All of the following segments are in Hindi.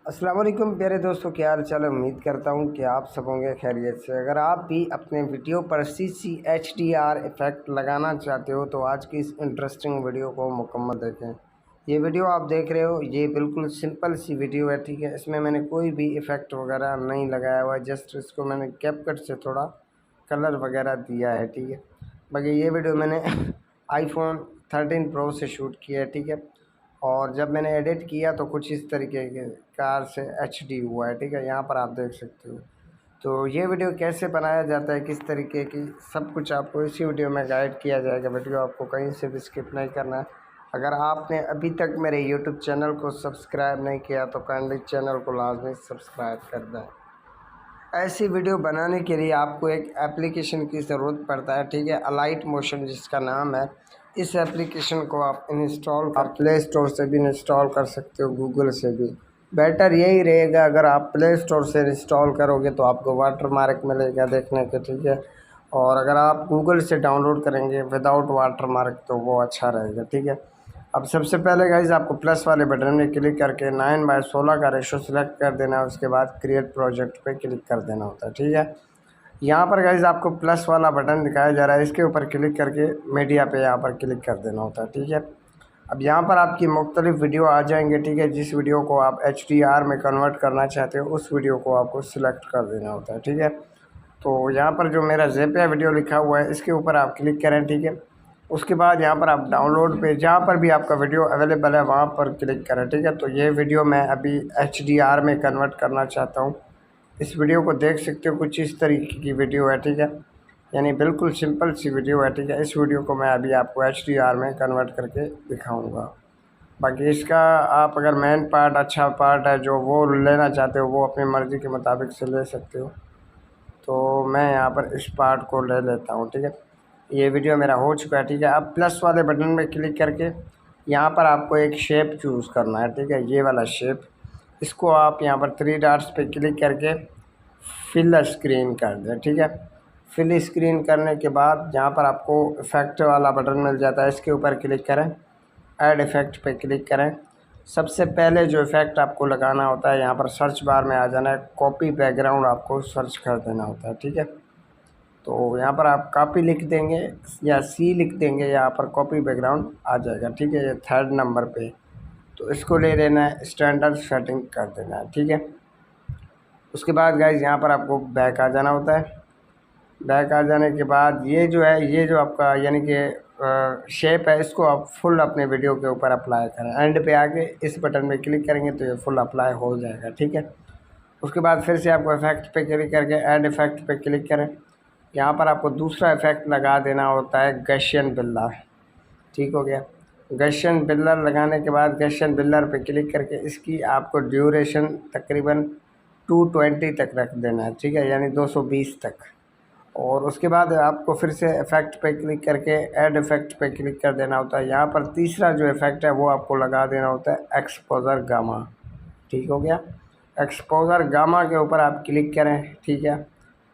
अस्सलाम वालेकुम प्यारे दोस्तों, क्या हाल चाल है। उम्मीद करता हूँ कि आप सब होंगे खैरियत से। अगर आप भी अपने वीडियो पर CC HDR इफ़ेक्ट लगाना चाहते हो तो आज की इस इंटरेस्टिंग वीडियो को मुकम्मल देखें। ये वीडियो आप देख रहे हो, ये बिल्कुल सिंपल सी वीडियो है, ठीक है। इसमें मैंने कोई भी इफ़ेक्ट वगैरह नहीं लगाया हुआ है, जस्ट इसको मैंने कैपकट से थोड़ा कलर वगैरह दिया है, ठीक है। बाकी ये वीडियो मैंने iPhone 13 Pro से शूट किया है, ठीक है। और जब मैंने एडिट किया तो कुछ इस तरीके के कार से HD हुआ है, ठीक है। यहाँ पर आप देख सकते हो। तो ये वीडियो कैसे बनाया जाता है, किस तरीके की, सब कुछ आपको इसी वीडियो में गाइड किया जाएगा। वीडियो आपको कहीं से भी स्किप नहीं करना है। अगर आपने अभी तक मेरे YouTube चैनल को सब्सक्राइब नहीं किया तो काइंडली चैनल को लाजमी सब्सक्राइब कर दें। ऐसी वीडियो बनाने के लिए आपको एक एप्लीकेशन की ज़रूरत पड़ता है, ठीक है। अलाइट मोशन जिसका नाम है। इस एप्लीकेशन को आप इंस्टॉल आप प्ले स्टोर से भी इंस्टॉल कर सकते हो, गूगल से भी। बेटर यही रहेगा, अगर आप प्ले स्टोर से इंस्टॉल करोगे तो आपको वाटरमार्क मिलेगा देखने के, ठीक है। और अगर आप गूगल से डाउनलोड करेंगे विदाउट वाटरमार्क तो वो अच्छा रहेगा, ठीक है। अब सबसे पहले गाइज आपको प्लस वाले बटन में क्लिक करके 9:16 का रेशो सिलेक्ट कर देना है। उसके बाद क्रिएट प्रोजेक्ट पे क्लिक कर देना होता है, ठीक है। यहाँ पर गाइज आपको प्लस वाला बटन दिखाया जा रहा है, इसके ऊपर क्लिक करके मीडिया पे यहाँ पर क्लिक कर देना होता है, ठीक है। अब यहाँ पर आपकी मुख्तलिफ वीडियो आ जाएंगे, ठीक है। जिस वीडियो को आप HDR में कन्वर्ट करना चाहते हो उस वीडियो को आपको सिलेक्ट कर देना होता है, ठीक है। तो यहाँ पर जो मेरा ज़ेपिया वीडियो लिखा हुआ है इसके ऊपर आप क्लिक करें, ठीक है। उसके बाद यहाँ पर आप डाउनलोड पे जहाँ पर भी आपका वीडियो अवेलेबल है वहाँ पर क्लिक करें, ठीक है। तो ये वीडियो मैं अभी HDR में कन्वर्ट करना चाहता हूँ। इस वीडियो को देख सकते हो, कुछ इस तरीके की वीडियो है, ठीक है। यानी बिल्कुल सिंपल सी वीडियो है, ठीक है। इस वीडियो को मैं अभी आपको HDR में कन्वर्ट करके दिखाऊँगा। बाकी इसका आप अगर मेन पार्ट अच्छा पार्ट है जो वो लेना चाहते हो वो अपनी मर्ज़ी के मुताबिक से ले सकते हो। तो मैं यहाँ पर इस पार्ट को ले लेता हूँ, ठीक है। ये वीडियो मेरा हो चुका है, ठीक है। अब प्लस वाले बटन में क्लिक करके यहाँ पर आपको एक शेप चूज़ करना है, ठीक है। ये वाला शेप, इसको आप यहाँ पर 3 डॉट्स पे क्लिक करके फिल स्क्रीन कर दें, ठीक है। फिल स्क्रीन करने के बाद यहाँ पर आपको इफ़ेक्ट वाला बटन मिल जाता है, इसके ऊपर क्लिक करें, ऐड इफ़ेक्ट पे क्लिक करें। सबसे पहले जो इफ़ेक्ट आपको लगाना होता है यहाँ पर सर्च बार में आ जाना है, कॉपी बैकग्राउंड आपको सर्च कर देना होता है, ठीक है। तो यहाँ पर आप कॉपी लिख देंगे या C लिख देंगे, यहाँ पर कॉपी बैकग्राउंड आ जाएगा, ठीक है। ये 3rd नंबर पे, तो इसको ले लेना है, स्टैंडर्ड सेटिंग कर देना है, ठीक है। उसके बाद गाइज यहाँ पर आपको बैक आ जाना होता है। बैक आ जाने के बाद ये जो है, ये जो आपका यानी कि शेप है, इसको आप फुल अपने वीडियो के ऊपर अप्लाई करें। एंड पे आके इस बटन में क्लिक करेंगे तो ये फुल अप्लाई हो जाएगा, ठीक है। उसके बाद फिर से आपको इफ़ेक्ट पे क्लिक करके ऐड इफ़ेक्ट पे क्लिक करें। यहाँ पर आपको दूसरा इफ़ेक्ट लगा देना होता है गशियन बिल्लर, ठीक हो गया। गशियन बिल्लर लगाने के बाद गशियन बिल्लर पे क्लिक करके इसकी आपको ड्यूरेशन तकरीबन 220 तक रख देना है, ठीक है, यानी 220 तक। और उसके बाद आपको फिर से इफ़ेक्ट पे क्लिक करके ऐड इफ़ेक्ट पे क्लिक कर देना होता है। यहाँ पर तीसरा जो इफ़ेक्ट है वो आपको लगा देना होता है एक्सपोजर गामा, ठीक हो गया। एक्सपोजर गामा के ऊपर आप क्लिक करें, ठीक है।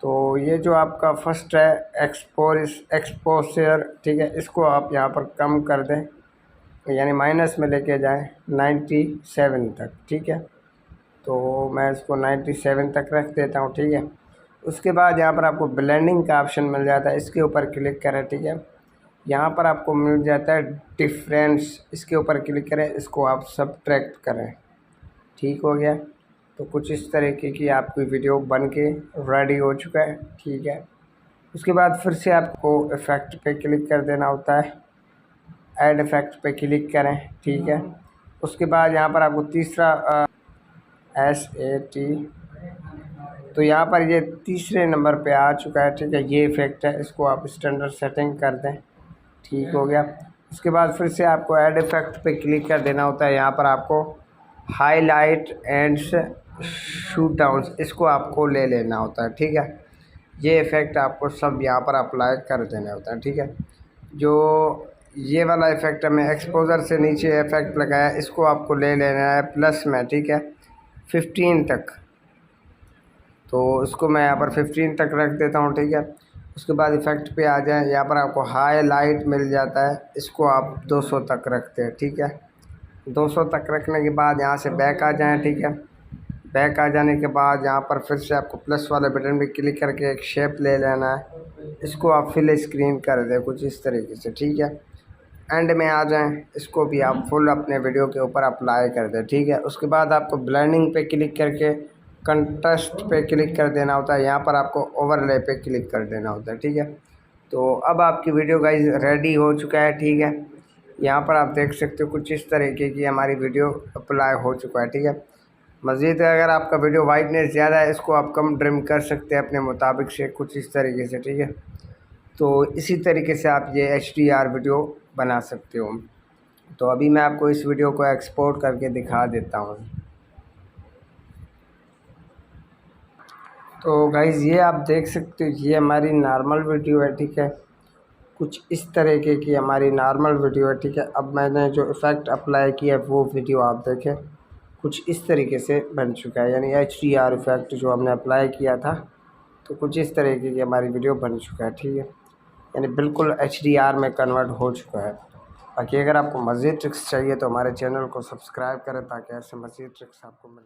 तो ये जो आपका फर्स्ट है एक्सपोजर, ठीक है, इसको आप यहाँ पर कम कर दें, यानी माइनस में लेके जाएं 97 तक, ठीक है। तो मैं इसको 97 तक रख देता हूँ, ठीक है। उसके बाद यहाँ पर आपको ब्लेंडिंग का ऑप्शन मिल जाता है, इसके ऊपर क्लिक करें, ठीक है। यहाँ पर आपको मिल जाता है डिफरेंस, इसके ऊपर क्लिक करें, इसको आप सब्ट्रैक्ट करें, ठीक हो गया। तो कुछ इस तरीके की आपकी वीडियो बन के रेडी हो चुका है, ठीक है। उसके बाद फिर से आपको इफ़ेक्ट पे क्लिक कर देना होता है, ऐड इफ़ेक्ट पे क्लिक करें, ठीक है। उसके बाद यहाँ पर आपको तीसरा SAT, तो यहाँ पर ये तीसरे नंबर पे आ चुका है, ठीक है। ये इफ़ेक्ट है, इसको आप स्टैंडर्ड सेटिंग कर दें, ठीक हो गया। उसके बाद फिर से आपको ऐड इफ़ेक्ट पे क्लिक कर देना होता है। यहाँ पर आपको हाईलाइट एंड शूट डाउन्स, इसको आपको ले लेना होता है, ठीक है। ये इफ़ेक्ट आपको सब यहाँ पर अप्लाई कर देना होता है, ठीक है। जो ये वाला इफ़ेक्ट है, मैं एक्सपोजर से नीचे इफ़ेक्ट लगाया, इसको आपको ले लेना है प्लस में, ठीक है, 15 तक। तो इसको मैं यहाँ पर 15 तक रख देता हूँ, ठीक है। उसके बाद इफ़ेक्ट पे आ जाए, यहाँ पर आपको हाईलाइट मिल जाता है, इसको आप 200 तक रखते हैं, ठीक है। 200 तक रखने के बाद यहाँ से बैक आ जाएं, ठीक है। बैक आ जाने के बाद यहाँ पर फिर से आपको प्लस वाले बटन पे क्लिक करके एक शेप ले लेना है। इसको आप फिल स्क्रीन कर दें कुछ इस तरीके से, ठीक है। एंड में आ जाएं, इसको भी आप फुल अपने वीडियो के ऊपर अप्लाई कर दें, ठीक है। उसके बाद आपको ब्लेंडिंग पे क्लिक करके कंट्रास्ट पे क्लिक कर देना होता है। यहाँ पर आपको ओवरले पे क्लिक कर देना होता है, ठीक है। तो अब आपकी वीडियो गाइस रेडी हो चुका है, ठीक है। यहाँ पर आप देख सकते हो कुछ इस तरीके की हमारी वीडियो अप्लाई हो चुका है, ठीक है। मज़ीद अगर आपका वीडियो वाइटनेस ज़्यादा है, इसको आप कम ट्रिम कर सकते हैं अपने मुताबिक से, कुछ इस तरीके से, ठीक है। तो इसी तरीके से आप ये HDR वीडियो बना सकते हो। तो अभी मैं आपको इस वीडियो को एक्सपोर्ट करके दिखा देता हूँ। तो गाइज़ ये आप देख सकते हो, ये हमारी नॉर्मल वीडियो है, ठीक है। कुछ इस तरीके की हमारी नॉर्मल वीडियो है, ठीक है। अब मैंने जो इफ़ेक्ट अप्लाई किया वो वीडियो आप देखें, कुछ इस तरीके से बन चुका है, यानी HDR इफ़ेक्ट जो हमने अप्लाई किया था, तो कुछ इस तरीके की हमारी वीडियो बन चुका है, ठीक है। यानी बिल्कुल HDR में कन्वर्ट हो चुका है। बाकी अगर आपको मज़ीद ट्रिक्स चाहिए तो हमारे चैनल को सब्सक्राइब करें ताकि ऐसे मज़ीद ट्रिक्स आपको मिल।